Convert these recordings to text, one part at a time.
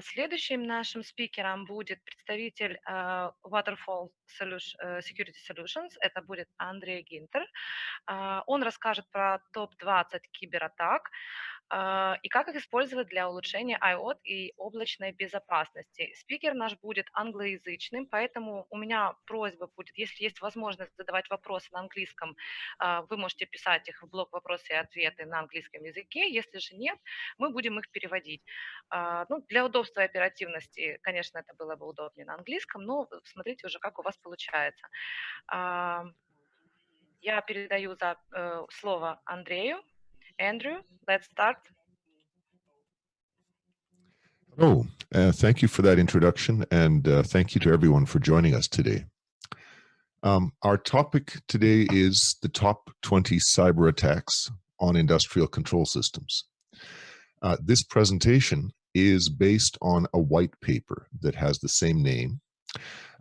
Следующим нашим спикером будет представитель Waterfall Security Solutions. Это будет Андрей Гинтер. Он расскажет про топ-20 кибератак и как их использовать для улучшения IoT и облачной безопасности. Спикер наш будет англоязычным, поэтому у меня просьба будет, если есть возможность задавать вопросы на английском, вы можете писать их в блок «Вопросы и ответы» на английском языке. Если же нет, мы будем их переводить. Ну, для удобства и оперативности, конечно, это было бы удобнее на английском, но смотрите уже, как у вас получается. Я передаю слово Андрею. Andrew, let's start. Oh, thank you for that introduction, and thank you to everyone for joining us today. Our topic today is the top 20 cyber attacks on industrial control systems. This presentation is based on a white paper that has the same name.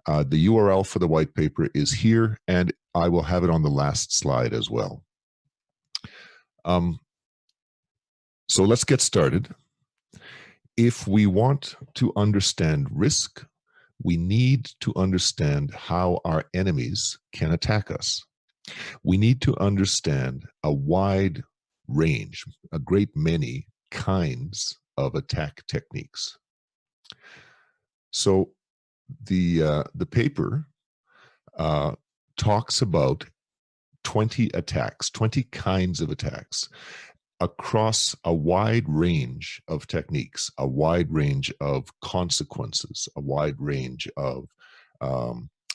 The URL for the white paper is here, and I will have it on the last slide as well. So let's get started. If we want to understand risk, we need to understand how our enemies can attack us. We need to understand a wide range, a great many kinds of attack techniques. So the paper talks about 20 attacks, 20 kinds of attacks across a wide range of techniques, a wide range of consequences, a wide range of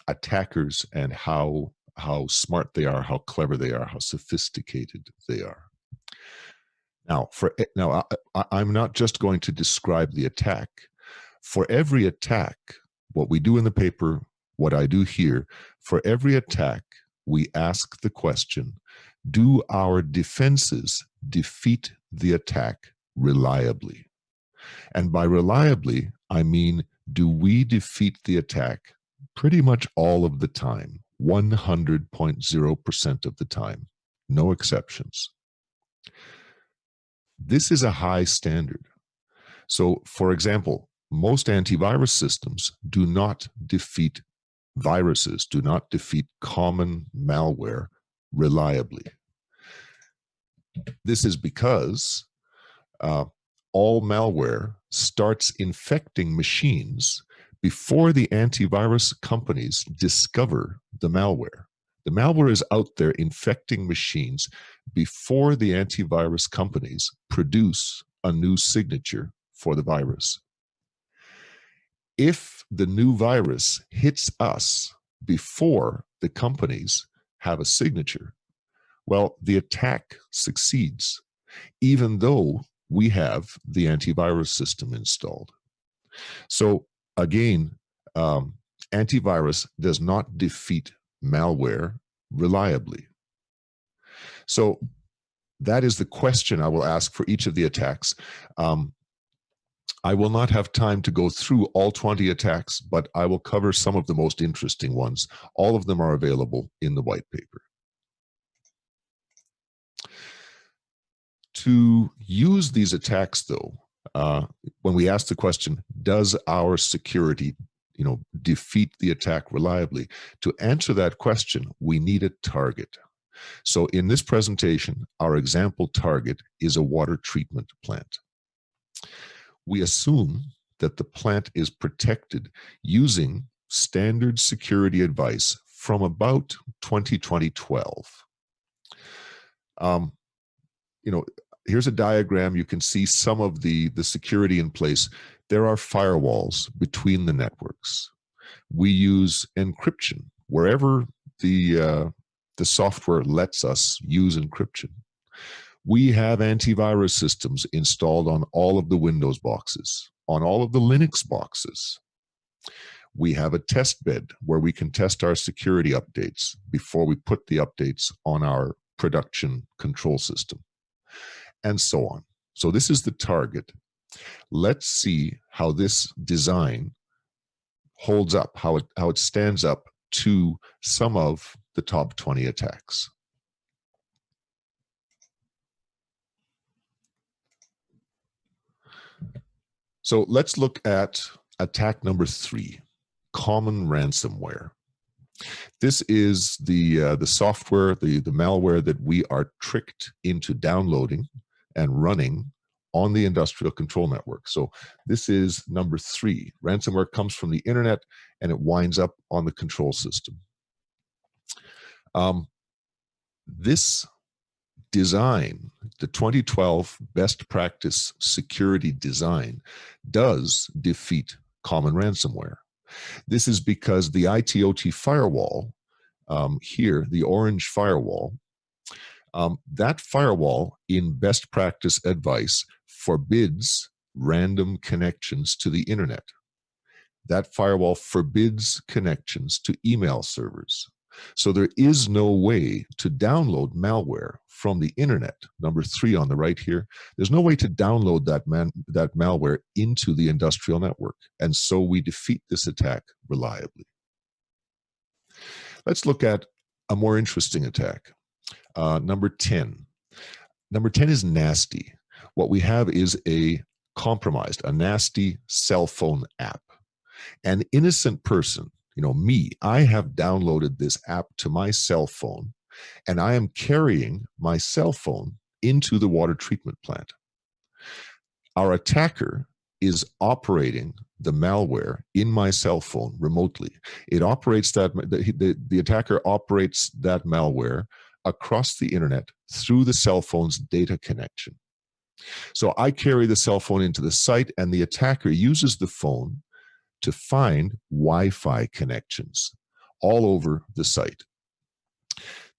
attackers and how smart they are, how clever they are, how sophisticated they are. Now, I'm not just going to describe the attack. For every attack, what we do in the paper, what I do here, for every attack, we ask the question, do our defenses defeat the attack reliably? And by reliably, I mean, do we defeat the attack pretty much all of the time, 100.0% of the time, no exceptions? This is a high standard. So, for example, most antivirus systems do not defeat viruses, do not defeat common malware reliably. This is because all malware starts infecting machines before the antivirus companies discover the malware. The malware is out there infecting machines before the antivirus companies produce a new signature for the virus. If the new virus hits us before the companies have a signature, well, the attack succeeds, even though we have the antivirus system installed. So again, antivirus does not defeat malware reliably. So that is the question I will ask for each of the attacks. I will not have time to go through all 20 attacks, but I will cover some of the most interesting ones. All of them are available in the white paper. To use these attacks, though, when we ask the question, does our security, defeat the attack reliably? To answer that question, we need a target. So in this presentation, our example target is a water treatment plant. We assume that the plant is protected using standard security advice from about 2012. Here's a diagram. You can see some of the security in place. There are firewalls between the networks. We use encryption wherever the software lets us use encryption. We have antivirus systems installed on all of the Windows boxes, on all of the Linux boxes. We have a testbed where we can test our security updates before we put the updates on our production control system, and so on. So this is the target. Let's see how this design holds up, how it stands up to some of the top 20 attacks. So let's look at attack number 3, common ransomware. This is the software, the malware that we are tricked into downloading and running on the industrial control network. So this is number 3. Ransomware comes from the internet and it winds up on the control system. This design, the 2012 best practice security design, does defeat common ransomware. This is because the IIoT firewall, here, the orange firewall, that firewall in best practice advice forbids random connections to the internet. That firewall forbids connections to email servers. So there is no way to download malware from the internet. Number 3 on the right here, there's no way to download that malware into the industrial network. And so we defeat this attack reliably. Let's look at a more interesting attack. Number 10. Number 10 is nasty. What we have is a compromised, a nasty cell phone app. An innocent person, me, I have downloaded this app to my cell phone, and I am carrying my cell phone into the water treatment plant. Our attacker is operating the malware in my cell phone remotely. It operates the attacker operates that malware across the internet through the cell phone's data connection. So I carry the cell phone into the site, and the attacker uses the phone to find Wi-Fi connections all over the site.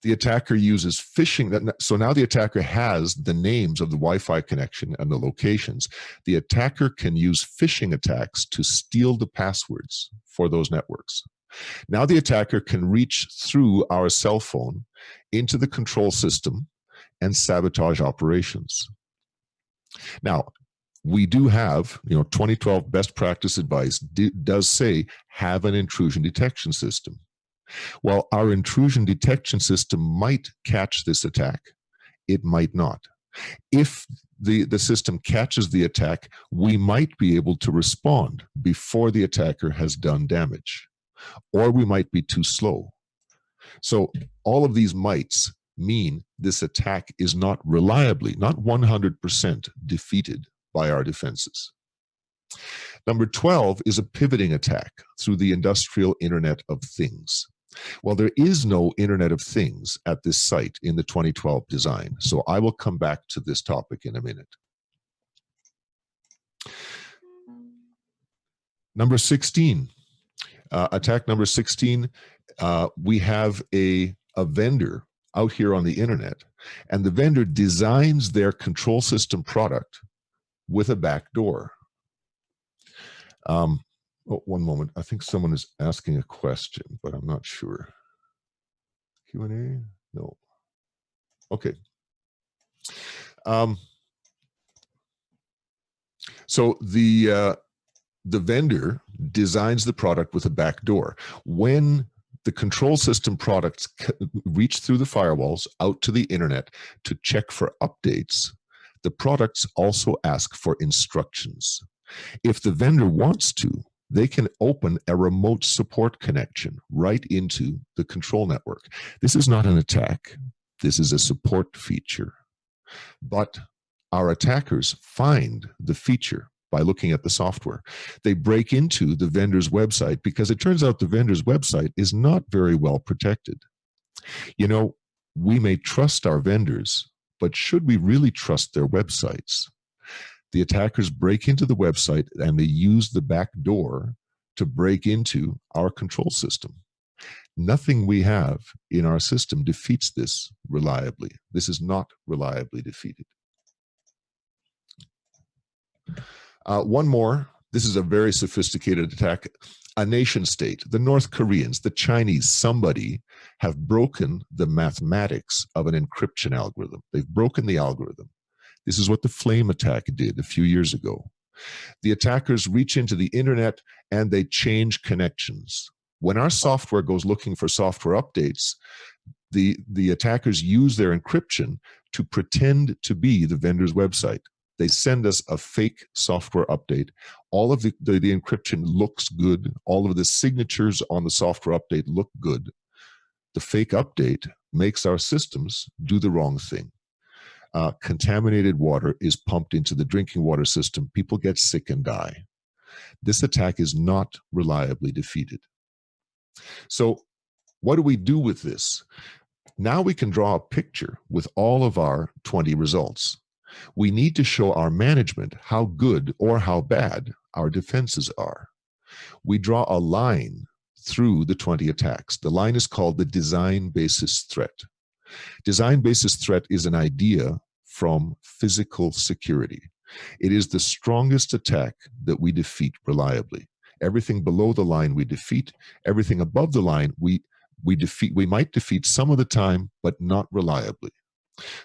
The attacker uses phishing. So now the attacker has the names of the Wi-Fi connection and the locations. The attacker can use phishing attacks to steal the passwords for those networks. Now the attacker can reach through our cell phone into the control system and sabotage operations. Now, we do have, 2012 best practice advice does say have an intrusion detection system. Well, our intrusion detection system might catch this attack. It might not. If the system catches the attack, we might be able to respond before the attacker has done damage, or we might be too slow. So all of these mights mean this attack is not reliably, not 100% defeated by our defenses. Number 12 is a pivoting attack through the industrial Internet of Things. Well, there is no Internet of Things at this site in the 2012 design, so I will come back to this topic in a minute. Number 16, attack number 16, we have a vendor out here on the internet, and the vendor designs their control system product with a back door. Oh, one moment. I think someone is asking a question, but I'm not sure. Q&A? No. Okay. So the vendor designs the product with a back door. When the control system products reach through the firewalls out to the internet to check for updates, the products also ask for instructions. If the vendor wants to, they can open a remote support connection right into the control network. This is not an attack. This is a support feature. But our attackers find the feature by looking at the software. They break into the vendor's website because it turns out the vendor's website is not very well protected. We may trust our vendors, but should we really trust their websites? The attackers break into the website and they use the back door to break into our control system. Nothing we have in our system defeats this reliably. This is not reliably defeated. One more. This is a very sophisticated attack. A nation state, the North Koreans, the Chinese, somebody have broken the mathematics of an encryption algorithm. They've broken the algorithm. This is what the Flame attack did a few years ago. The attackers reach into the internet and they change connections. When our software goes looking for software updates, the attackers use their encryption to pretend to be the vendor's website. They send us a fake software update. All of the encryption looks good. All of the signatures on the software update look good. The fake update makes our systems do the wrong thing. Contaminated water is pumped into the drinking water system. People get sick and die. This attack is not reliably defeated. So what do we do with this? Now we can draw a picture with all of our 20 results. We need to show our management how good or how bad our defenses are. We draw a line through the 20 attacks. The line is called the design basis threat. Design basis threat is an idea from physical security. It is the strongest attack that we defeat reliably. Everything below the line we defeat. Everything above the line we might defeat some of the time, but not reliably.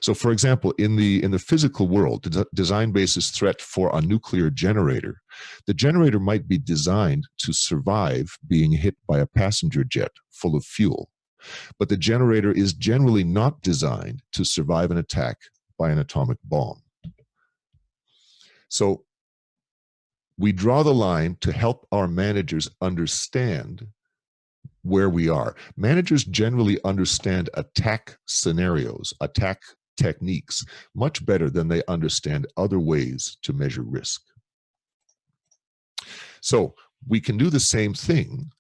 So, for example, in the physical world, the design basis threat for a nuclear generator, the generator might be designed to survive being hit by a passenger jet full of fuel, but the generator is generally not designed to survive an attack by an atomic bomb. So, we draw the line to help our managers understand where we are. Managers generally understand attack scenarios, attack techniques, much better than they understand other ways to measure risk. So we can do the same thing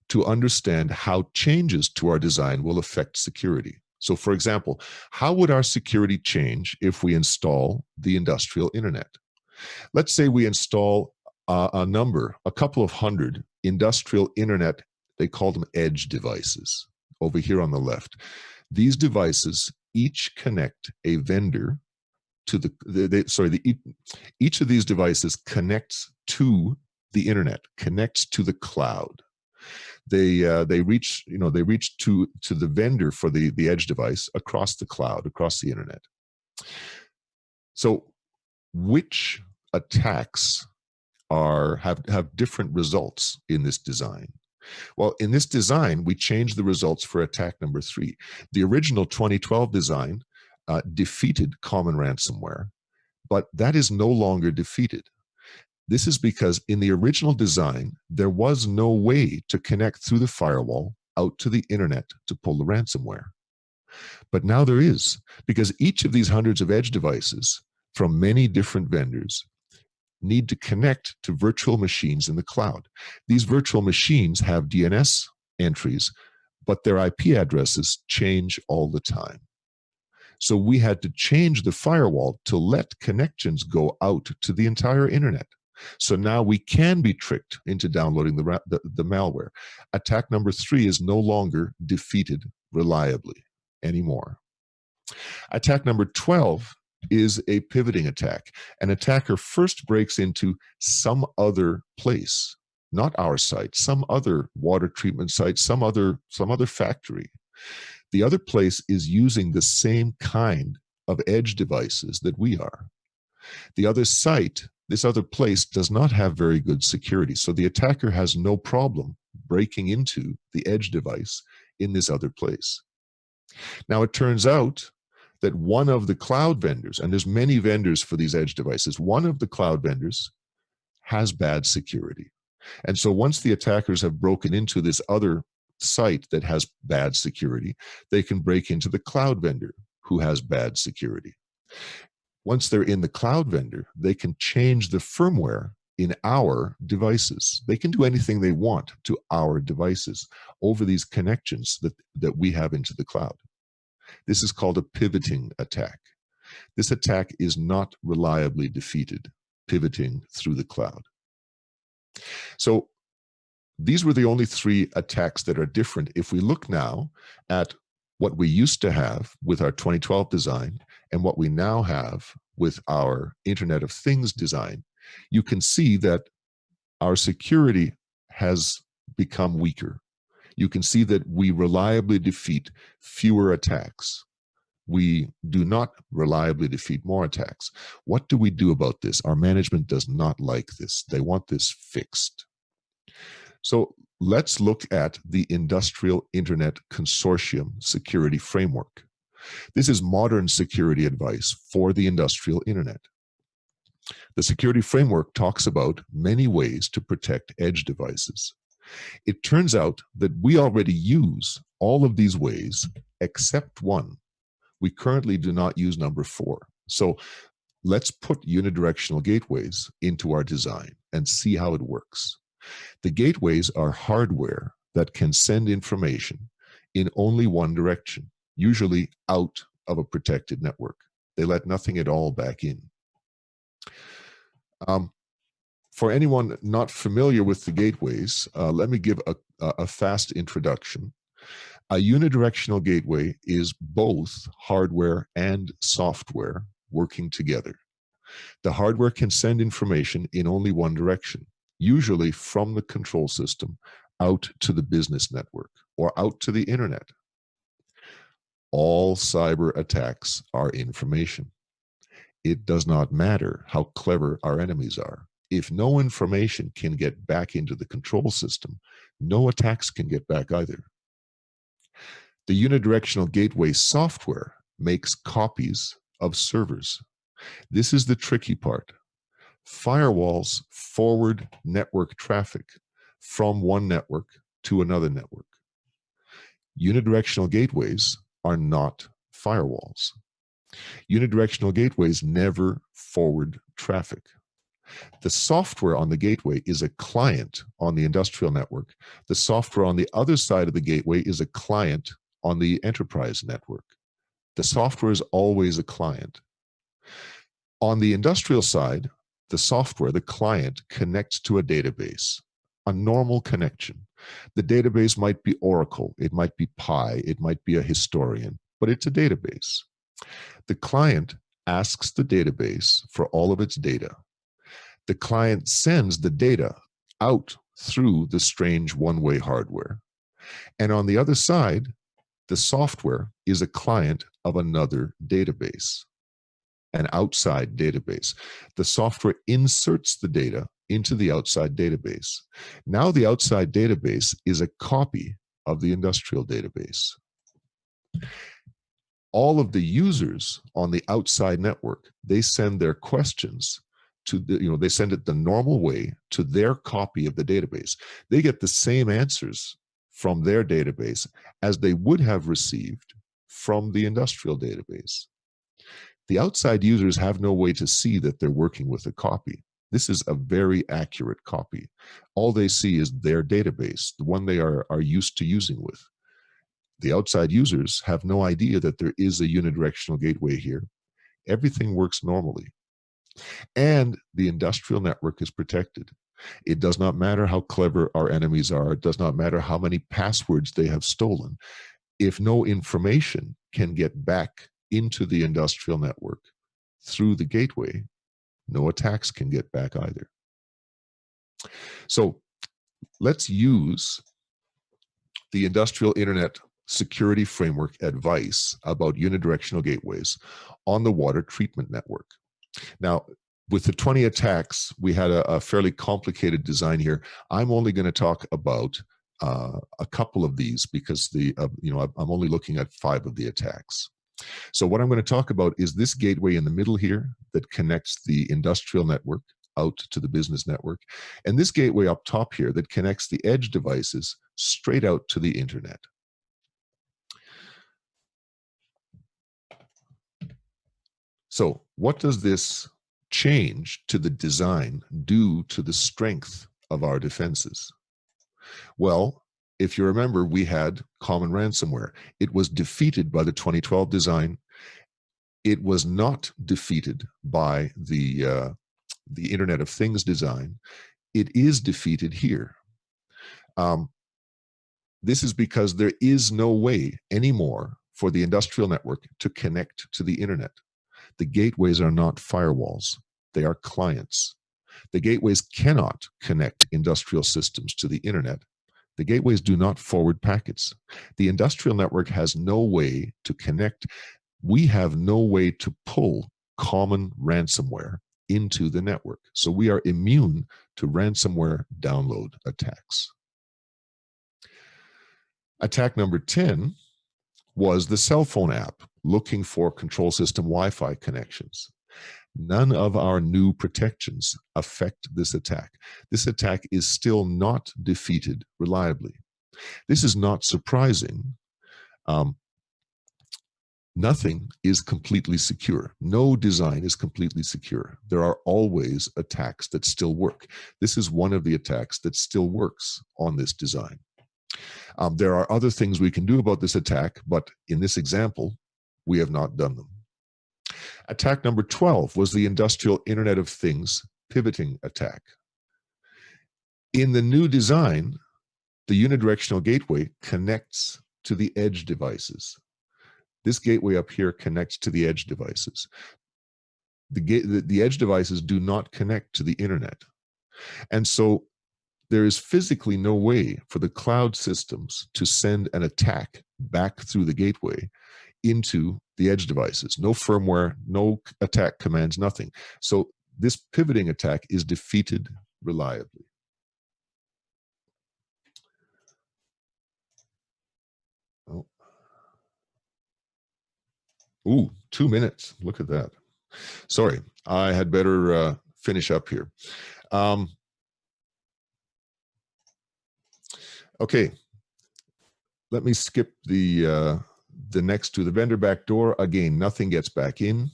to understand how changes to our design will affect security. So for example, how would our security change if we install the industrial internet? Let's say we install a couple of hundred industrial internet, they call them edge devices, over here on the left. These devices each connect a vendor to each of these devices connects to the internet, connects to the cloud. They reach to the vendor for the edge device across the cloud, across the internet. So which attacks have different results in this design? Well, in this design, we changed the results for attack number 3. The original 2012 design defeated common ransomware, but that is no longer defeated. This is because in the original design, there was no way to connect through the firewall out to the internet to pull the ransomware. But now there is, because each of these hundreds of edge devices from many different vendors need to connect to virtual machines in the cloud. These virtual machines have DNS entries, but their IP addresses change all the time. So we had to change the firewall to let connections go out to the entire internet. So now we can be tricked into downloading the malware. Attack number 3 is no longer defeated reliably anymore. Attack number 12 is a pivoting attack. An attacker first breaks into some other place, not our site, some other water treatment site, some other factory. The other place is using the same kind of edge devices that we are. The other site, this other place, does not have very good security, so the attacker has no problem breaking into the edge device in this other place. Now it turns out that one of the cloud vendors, and there's many vendors for these edge devices, one of the cloud vendors has bad security. And so once the attackers have broken into this other site that has bad security, they can break into the cloud vendor who has bad security. Once they're in the cloud vendor, they can change the firmware in our devices. They can do anything they want to our devices over these connections that we have into the cloud. This is called a pivoting attack. This attack is not reliably defeated, pivoting through the cloud. So these were the only 3 attacks that are different. If we look now at what we used to have with our 2012 design and what we now have with our Internet of Things design, you can see that our security has become weaker. You can see that we reliably defeat fewer attacks. We do not reliably defeat more attacks. What do we do about this? Our management does not like this. They want this fixed. So let's look at the Industrial Internet Consortium Security Framework. This is modern security advice for the industrial internet. The security framework talks about many ways to protect edge devices. It turns out that we already use all of these ways except one. We currently do not use number 4. So let's put unidirectional gateways into our design and see how it works. The gateways are hardware that can send information in only one direction, usually out of a protected network. They let nothing at all back in. For anyone not familiar with the gateways, let me give a fast introduction. A unidirectional gateway is both hardware and software working together. The hardware can send information in only one direction, usually from the control system out to the business network or out to the internet. All cyber attacks are information. It does not matter how clever our enemies are. If no information can get back into the control system, no attacks can get back either. The unidirectional gateway software makes copies of servers. This is the tricky part. Firewalls forward network traffic from one network to another network. Unidirectional gateways are not firewalls. Unidirectional gateways never forward traffic. The software on the gateway is a client on the industrial network. The software on the other side of the gateway is a client on the enterprise network. The software is always a client. On the industrial side, the software, the client, connects to a database, a normal connection. The database might be Oracle, it might be Pi, it might be a historian, but it's a database. The client asks the database for all of its data. The client sends the data out through the strange one-way hardware. And on the other side, the software is a client of another database, an outside database. The software inserts the data into the outside database. Now the outside database is a copy of the industrial database. All of the users on the outside network, they send their questions to the, they send it the normal way to their copy of the database. They get the same answers from their database as they would have received from the industrial database. The outside users have no way to see that they're working with a copy. This is a very accurate copy. All they see is their database, the one they are used to using with. The outside users have no idea that there is a unidirectional gateway here. Everything works normally. And the industrial network is protected. It does not matter how clever our enemies are. It does not matter how many passwords they have stolen. If no information can get back into the industrial network through the gateway, no attacks can get back either. So let's use the industrial internet security framework advice about unidirectional gateways on the water treatment network. Now, with the 20 attacks, we had a fairly complicated design here. I'm only going to talk about a couple of these because I'm only looking at 5 of the attacks. So what I'm going to talk about is this gateway in the middle here that connects the industrial network out to the business network, and this gateway up top here that connects the edge devices straight out to the internet. So what does this change to the design do to the strength of our defenses? Well, if you remember, we had common ransomware. It was defeated by the 2012 design. It was not defeated by the Internet of Things design. It is defeated here. This is because there is no way anymore for the industrial network to connect to the internet. The gateways are not firewalls. They are clients. The gateways cannot connect industrial systems to the internet. The gateways do not forward packets. The industrial network has no way to connect. We have no way to pull common ransomware into the network. So we are immune to ransomware download attacks. Attack number 10 was the cell phone app looking for control system Wi-Fi connections. None of our new protections affect this attack. This attack is still not defeated reliably. This is not surprising. Nothing is completely secure. No design is completely secure. There are always attacks that still work. This is one of the attacks that still works on this design. There are other things we can do about this attack, but in this example, we have not done them. Attack number 12 was the Industrial Internet of Things pivoting attack. In the new design, the unidirectional gateway connects to the edge devices. This gateway up here connects to the edge devices. The edge devices do not connect to the internet. And so there is physically no way for the cloud systems to send an attack back through the gateway into the edge devices. No firmware, no attack commands, nothing. So this pivoting attack is defeated reliably. Oh. Ooh, 2 minutes. Look at that. Sorry, I had better finish up here. Okay, let me skip the next to the vendor backdoor. Again, nothing gets back in.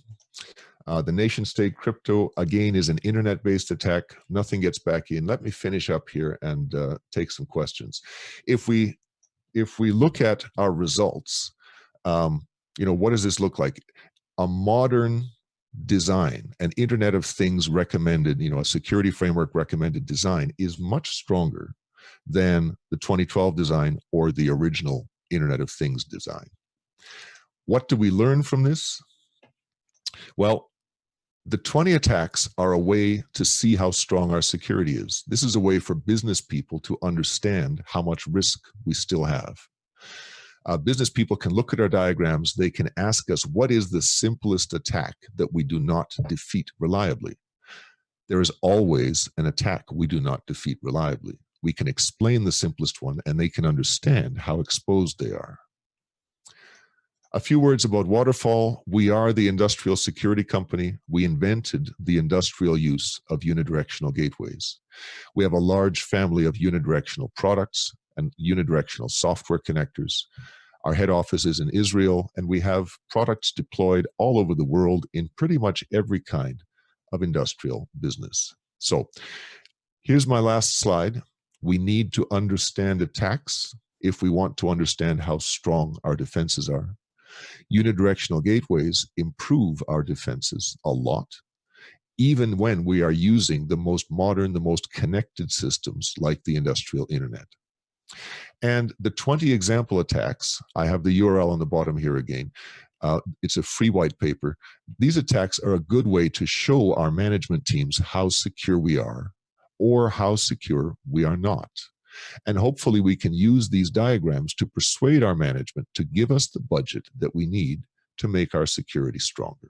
The nation state crypto, again, is an internet-based attack. Nothing gets back in. Let me finish up here and take some questions. If we look at our results, what does this look like? A modern design, an Internet of Things recommended, a security framework recommended design is much stronger than the 2012 design or the original Internet of Things design. What do we learn from this? Well, the 20 attacks are a way to see how strong our security is. This is a way for business people to understand how much risk we still have. Business people can look at our diagrams. They can ask us, what is the simplest attack that we do not defeat reliably? There is always an attack we do not defeat reliably. We can explain the simplest one, and they can understand how exposed they are. A few words about Waterfall. We are the industrial security company. We invented the industrial use of unidirectional gateways. We have a large family of unidirectional products and unidirectional software connectors. Our head office is in Israel, and we have products deployed all over the world in pretty much every kind of industrial business. So here's my last slide. We need to understand attacks if we want to understand how strong our defenses are. Unidirectional gateways improve our defenses a lot, even when we are using the most modern, the most connected systems like the industrial internet. And the 20 example attacks, I have the URL on the bottom here again. It's a free white paper. These attacks are a good way to show our management teams how secure we are or how secure we are not. And hopefully we can use these diagrams to persuade our management to give us the budget that we need to make our security stronger.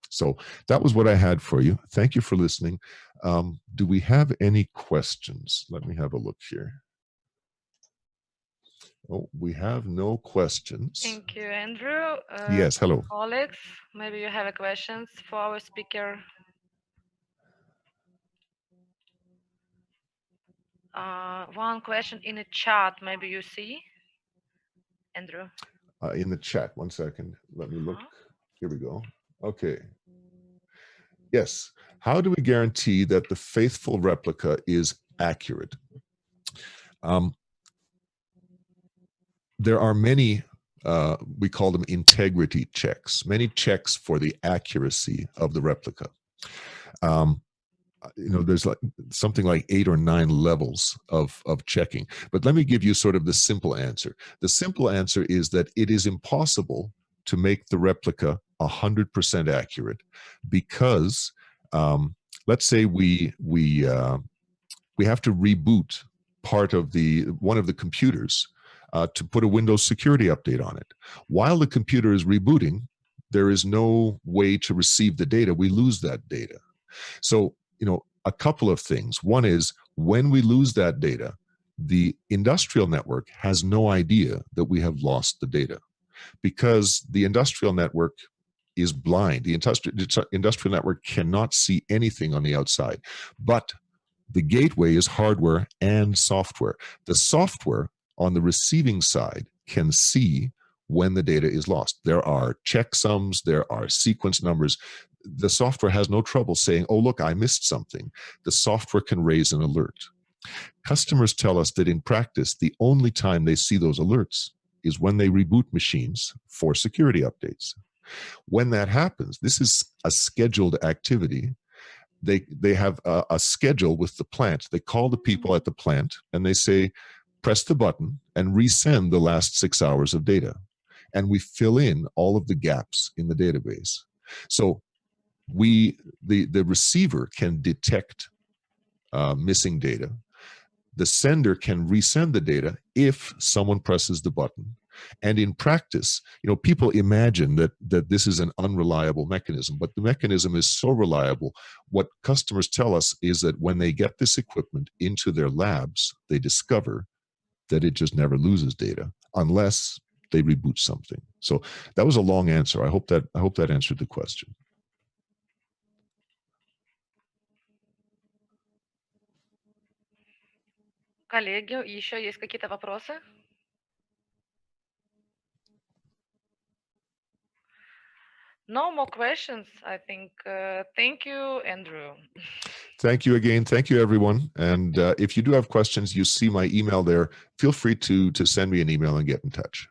So that was what I had for you. Thank you for listening. Do we have any questions? Let me have a look here. Oh, we have no questions. Thank you, Andrew. Yes, hello. Alex, maybe you have a questions for our speaker. One question in the chat, maybe you see, Andrew. In the chat, 1 second. Let me look. Here we go. Okay. Yes. How do we guarantee that the faithful replica is accurate? There are many, we call them integrity checks, many checks for the accuracy of the replica. There's like something like 8 or 9 levels of checking. But let me give you sort of the simple answer. The simple answer is that it is impossible to make the replica 100% accurate because let's say we have to reboot one of the computers to put a Windows security update on it. While the computer is rebooting, there is no way to receive the data. We lose that data. So, a couple of things. One is when we lose that data, the industrial network has no idea that we have lost the data because the industrial network is blind. The industrial network cannot see anything on the outside. But the gateway is hardware and software. The software on the receiving side can see when the data is lost. There are checksums, there are sequence numbers. The software has no trouble saying, oh, look, I missed something. The software can raise an alert. Customers tell us that in practice, the only time they see those alerts is when they reboot machines for security updates. When that happens, this is a scheduled activity. They have a schedule with the plant. They call the people at the plant and they say, press the button and resend the last 6 hours of data. And we fill in all of the gaps in the database. So the receiver can detect missing data. The sender can resend the data if someone presses the button. And in practice, people imagine that this is an unreliable mechanism, but the mechanism is so reliable. What customers tell us is that when they get this equipment into their labs, they discover that it just never loses data unless they reboot something. So that was a long answer. I hope that answered the question. Коллеги, еще есть какие-то вопросы? No more questions, I think. Thank you, Andrew. Thank you again. Thank you, everyone. And if you do have questions, you see my email there. Feel free to send me an email and get in touch.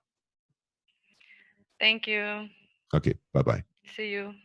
Thank you. Okay, bye-bye. See you.